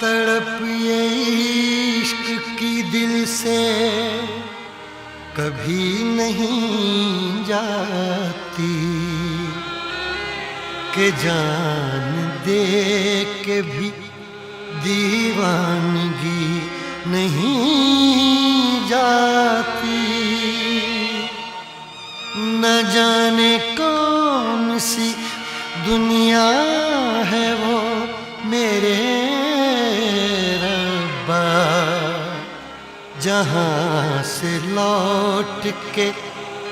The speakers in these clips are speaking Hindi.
तड़प ये इश्क की दिल से कभी नहीं जाती कि जान दे के भी दीवानगी नहीं जाती। न जाने कौन सी दुनिया है वो मेरे रब्बा, जहाँ से लौट के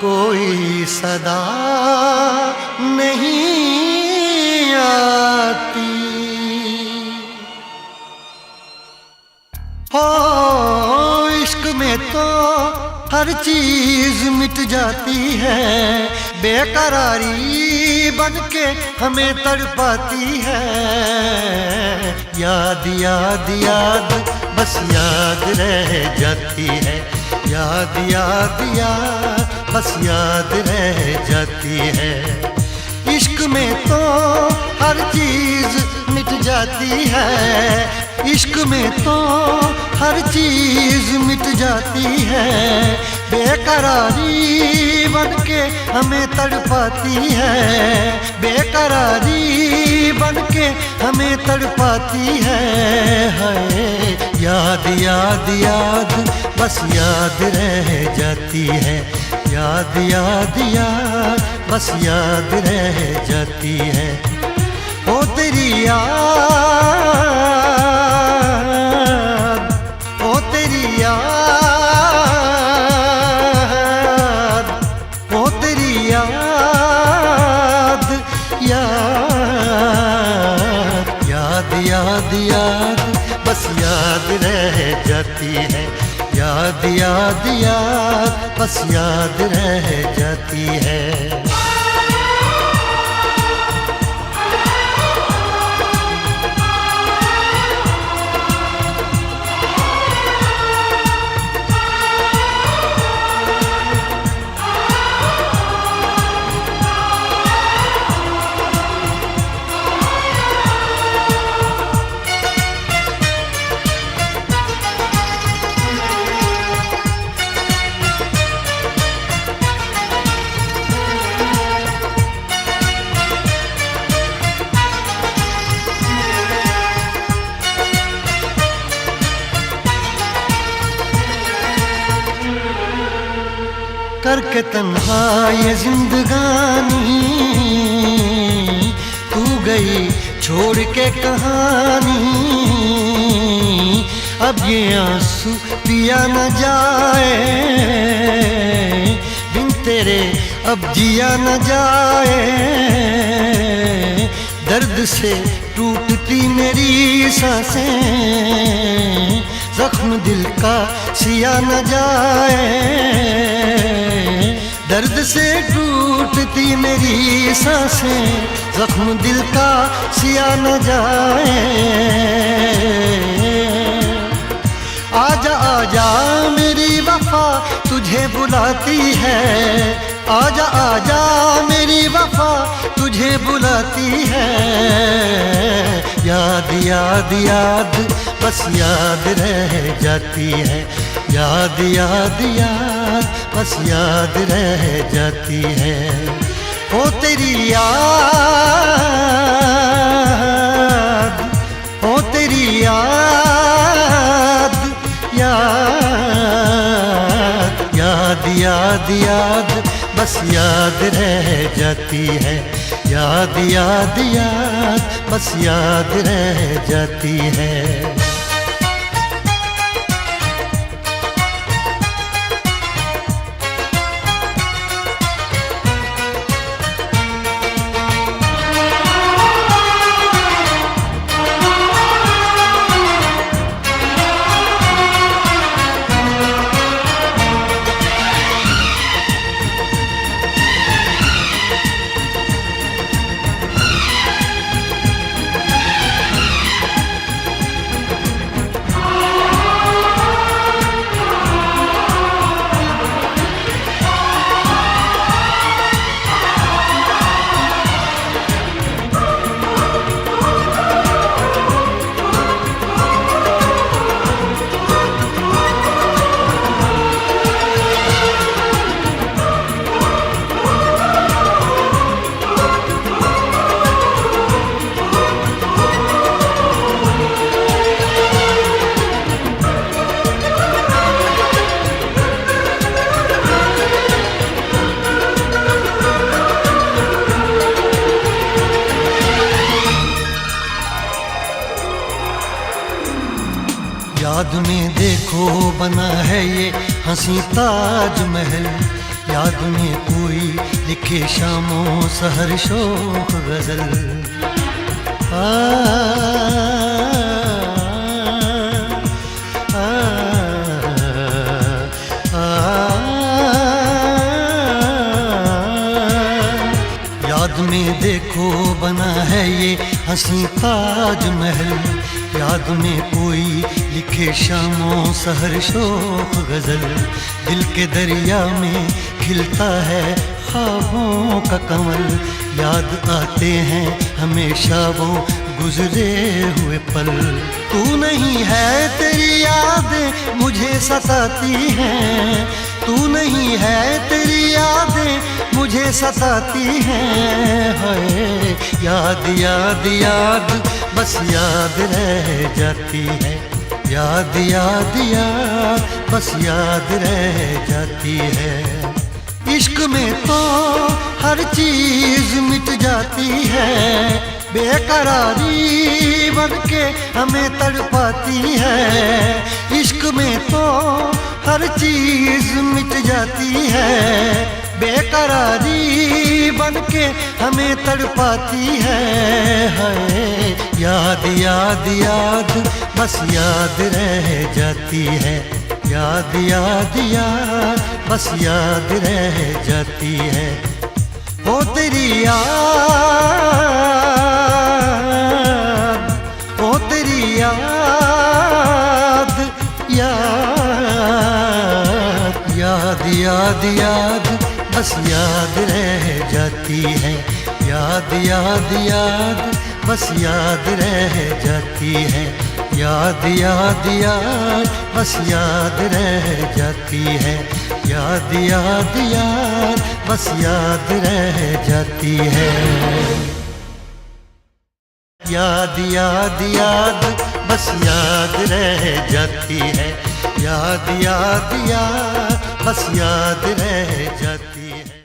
कोई सदा नहीं आती। हो इश्क में तो हर चीज मिट जाती है, बेकरारी बन के हमें तड़पाती है। याद याद याद बस याद रह जाती है, याद याद याद बस याद रह जाती है। इश्क में तो हर चीज मिट जाती है, इश्क में तो हर चीज मिट जाती है। बेकरारी बन के हमें तड़पाती है, बेकरारी बन के हमें तड़पाती है। हाय याद याद याद बस याद रह जाती है, याद याद याद बस याद रह जाती है। ओ तेरी याद, ओ तेरी याद, ओ तेरी याद, याद याद याद याद बस याद रह जाती है, याद याद याद बस याद रह जाती है। करके तन्हा ये जिंदगानी तू गई छोड़ के कहानी। अब ये आंसू पिया न जाए बिन तेरे, अब जिया न जाए। दर्द से टूटती मेरी सांसें, जख्म दिल का सिया न जाए। दर्द से टूटती मेरी सांसें, जख्म दिल का सिया न जाए। आजा आजा मेरी वफा तुझे बुलाती है, आजा आजा मेरी वफा तुझे बुलाती है। याद याद याद बस याद रह जाती है, याद याद याद बस याद रह जाती है। ओ तेरी याद, ओ तेरी याद, याद याद याद याद बस याद रह जाती है, याद याद याद बस याद रह जाती है। याद में देखो बना है ये हंसी ताजमहल, याद में कोई लिखे शामों सहर शोख गजल। याद में देखो बना है ये हंसी ताजमहल, याद में कोई लिखे शामों सहर शोख गजल। दिल के दरिया में खिलता है ख्वाबों का कमल, याद आते हैं हमेशा वो गुजरे हुए पल। तू नहीं है तेरी यादें मुझे सताती हैं, तू नहीं है तेरी यादें मुझे सताती हैं। हाय याद याद याद बस याद रह जाती है, याद याद याद बस याद रह जाती है। इश्क में तो हर चीज मिट जाती है, बेकरारी बन के हमें तड़पाती है। इश्क में तो हर चीज मिट जाती है, बेकरारी बन के हमें तड़पाती है। हाय याद याद याद बस याद रह जाती है, याद याद याद बस याद रह जाती है। ओ तेरी याद, ओ तेरी याद, याद याद याद याद बस याद रह जाती है, याद याद याद बस याद रह जाती है। याद याद याद बस याद रह जाती है, याद याद याद बस याद रह जाती है। याद याद याद बस याद रह जाती है, याद याद याद बस याद रह जाती है।